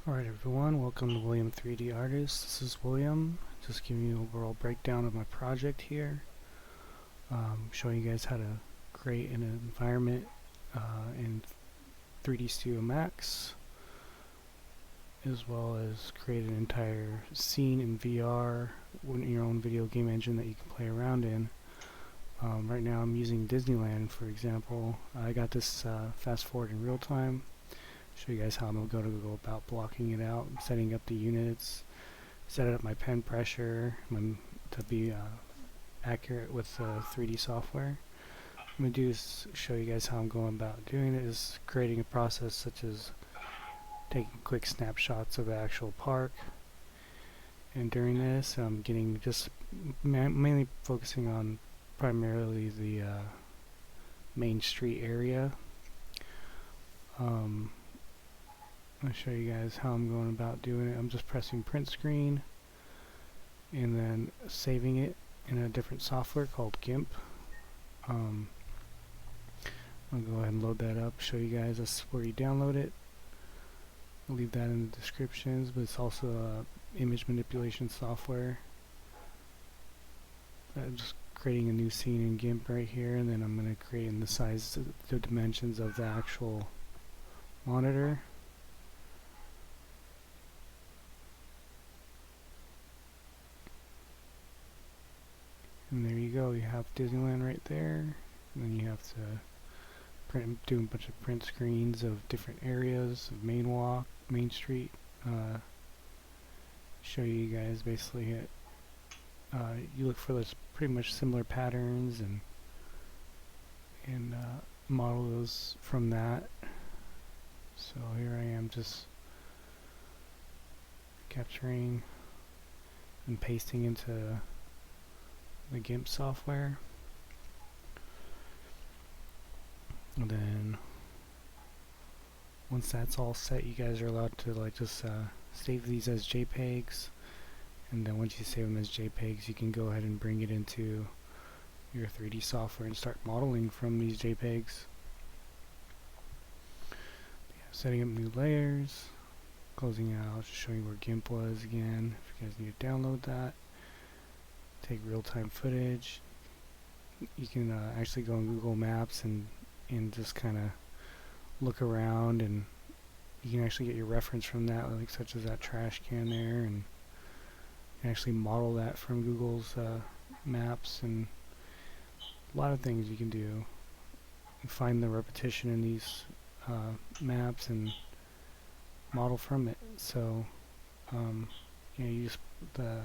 Alright everyone, welcome to William 3D Artist. This is William, just giving you an overall breakdown of my project here. Showing you guys how to create an environment in 3D Studio Max, as well as create an entire scene in VR in your own video game engine that you can play around in. Right now I'm using Disneyland, for example. I got this fast forward in real time. Show you guys how I'm going to go about blocking it out, setting up the units, set up my pen pressure to be accurate with 3D software. I'm going to do is show you guys how I'm going about doing it, is creating a process such as taking quick snapshots of the actual park. And during this, I'm getting just mainly focusing on primarily the main street area. I'll show you guys how I'm going about doing it. I'm just pressing print screen and then saving it in a different software called Gimp. I'll go ahead and load that up, show you guys that's where you download it. I'll leave that in the descriptions, but it's also a image manipulation software. I'm just creating a new scene in Gimp right here, and then I'm going to create in the size, the dimensions of the actual monitor. And there you go, you have Disneyland right there, and then you have to do a bunch of print screens of different areas of Main Street. Show you guys basically it. You look for those pretty much similar patterns and model those from that. So here I am just capturing and pasting into the Gimp software, and then once that's all set, you guys are allowed to just save these as JPEGs, and then once you save them as JPEGs, you can go ahead and bring it into your 3D software and start modeling from these JPEGs. Setting up new layers, closing out, just showing you where Gimp was again, if you guys need to download that. Take real-time footage. You can actually go on Google Maps and just kind of look around, and you can actually get your reference from that, like such as that trash can there, and you can actually model that from Google's maps, and a lot of things you can do. You can find the repetition in these maps and model from it. So you use the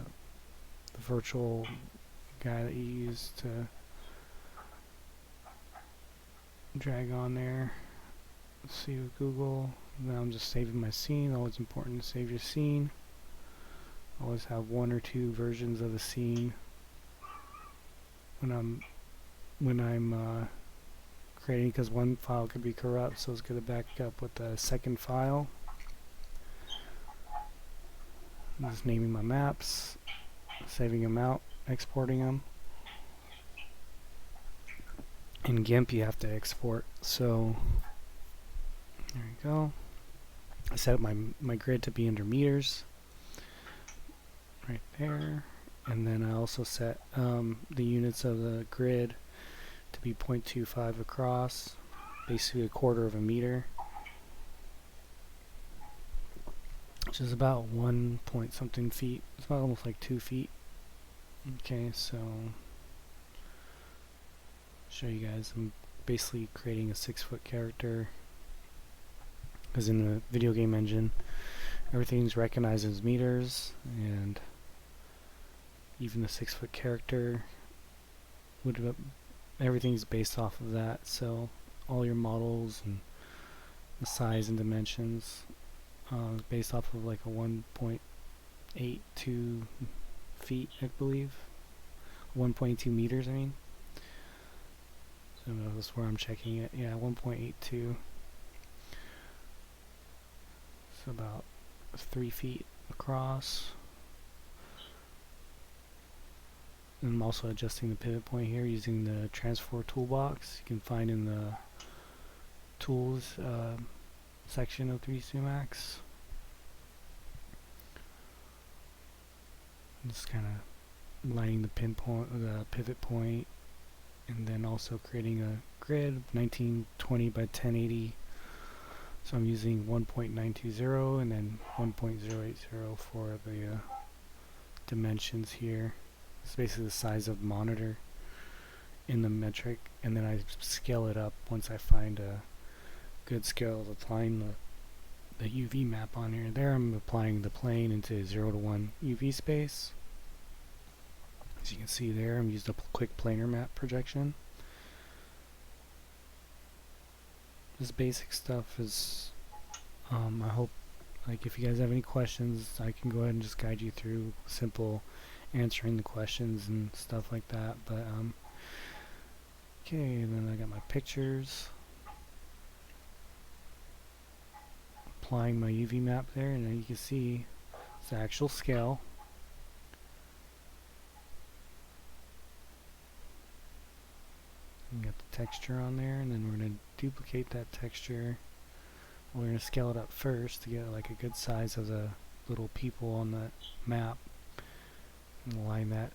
virtual guy that you use to drag on there. Let's see with Google. Now I'm just saving my scene. Always important to save your scene. Always have one or two versions of the scene when I'm creating, because one file could be corrupt, so it's going to back up with the second file. I'm just naming my maps, saving them out, exporting them. In Gimp you have to export, so there you go. I set up my grid to be under meters right there, and then I also set the units of the grid to be 0.25 across, basically a quarter of a meter, which is about 1 point something feet. It's about almost like 2 feet. Okay, so show you guys, I'm basically creating a 6-foot character, because in the video game engine everything's recognized as meters, and even the 6-foot character would everything's based off of that. So all your models and the size and dimensions based off of like a 1.82 feet, I believe. 1.2 meters, I mean. So that's where I'm checking it. Yeah, 1.82. It's about 3 feet across. And I'm also adjusting the pivot point here using the transfer toolbox you can find in the tools section of 3ds Max. Just kind of lining the pinpoint, the pivot point, and then also creating a grid 1920 by 1080. So I'm using 1.920 and then 1.080 for the dimensions here. It's basically the size of the monitor in the metric, and then I scale it up once I find a good scale of applying the UV map on here. There I'm applying the plane into 0 to 1 UV space. As you can see there, I'm using a quick planar map projection. This basic stuff is, I hope, like, if you guys have any questions, I can go ahead and just guide you through simple answering the questions and stuff like that. But okay, and then I got my pictures, applying my UV map there, and then you can see it's the actual scale. We got the texture on there, and then we're going to duplicate that texture. We're going to scale it up first to get like a good size of the little people on the map. And align that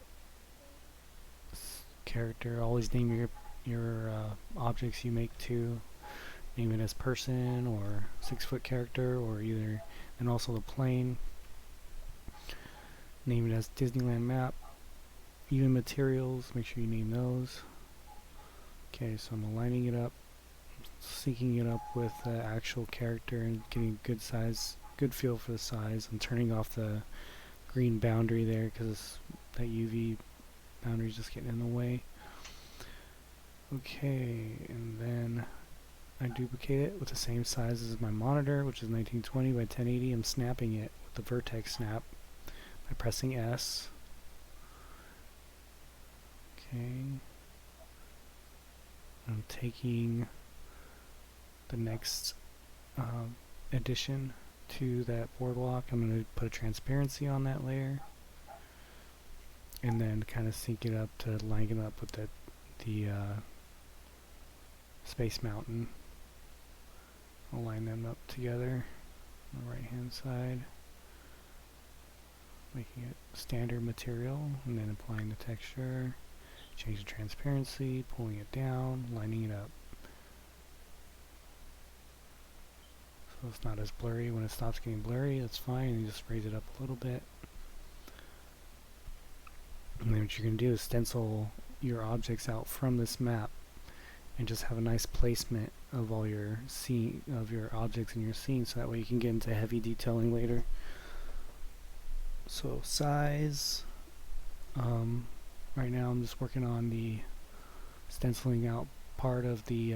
character. Always name your objects you make to. Name it as person or 6-foot character or either, and also the plane. Name it as Disneyland map. Even materials, make sure you name those. Okay, so I'm aligning it up, syncing it up with the actual character and getting good size, good feel for the size. I'm turning off the green boundary there because that UV boundary is just getting in the way. Okay, and then I duplicate it with the same size as my monitor, which is 1920 by 1080. I'm snapping it with the vertex snap by pressing S. Okay. I'm taking the next addition to that boardwalk. I'm going to put a transparency on that layer, and then kind of sync it up to line it up with the Space Mountain. I'll line them up together on the right hand side, making it standard material, and then applying the texture. Change the transparency, pulling it down, lining it up. So it's not as blurry. When it stops getting blurry, that's fine. And you just raise it up a little bit. And then what you're going to do is stencil your objects out from this map and just have a nice placement of all your scene, of your objects in your scene, so that way you can get into heavy detailing later. So size, right now I'm just working on the stenciling out part of the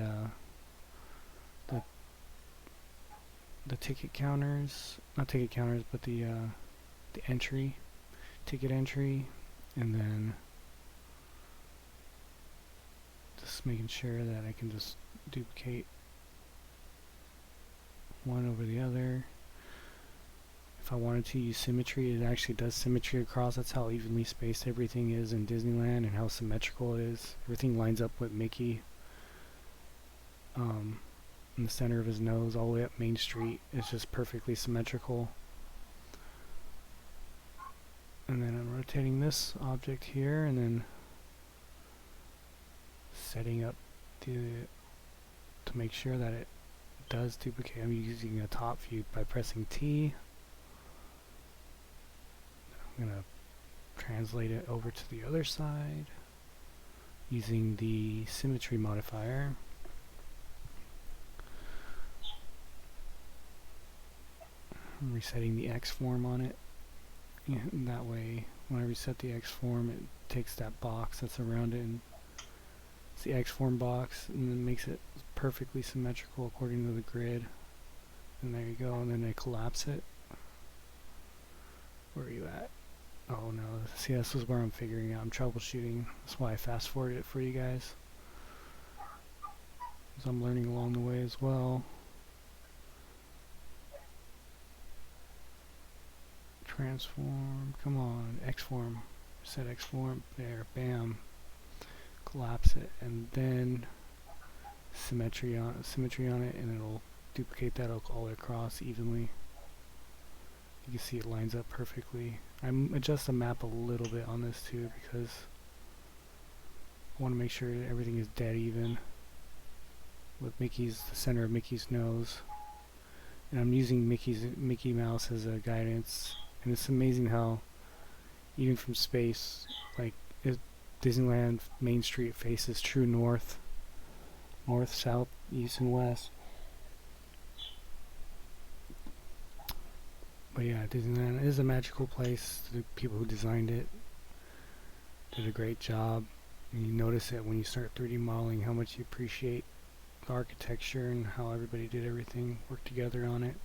ticket counters, not ticket counters, but the entry, ticket entry, and then just making sure that I can just duplicate one over the other. If I wanted to use symmetry, it actually does symmetry across. That's how evenly spaced everything is in Disneyland and how symmetrical it is. Everything lines up with Mickey in the center of his nose all the way up Main Street. It's just perfectly symmetrical. And then I'm rotating this object here and then setting up to make sure that it does duplicate. I'm using a top view by pressing T. I'm going to translate it over to the other side using the symmetry modifier. I'm resetting the X form on it. And that way, when I reset the X form, it takes that box that's around it and it's the X form box, and then makes it perfectly symmetrical according to the grid. And there you go, and then I collapse it. Where are you at? Oh no, see, this is where I'm figuring out. I'm troubleshooting. That's why I fast forwarded it for you guys, because I'm learning along the way as well. Transform, come on, X form, set X form, there, bam, collapse it, and then symmetry on it, and it'll duplicate that all the way across evenly. You can see it lines up perfectly. I'm adjust the map a little bit on this too because I want to make sure that everything is dead even with the center of Mickey's nose. And I'm using Mickey Mouse as a guidance, and it's amazing how even from space, like Disneyland Main Street faces true north, south, east, and west. But yeah, Disneyland is a magical place. The people who designed it did a great job. And you notice it when you start 3D modeling how much you appreciate the architecture and how everybody did everything, worked together on it.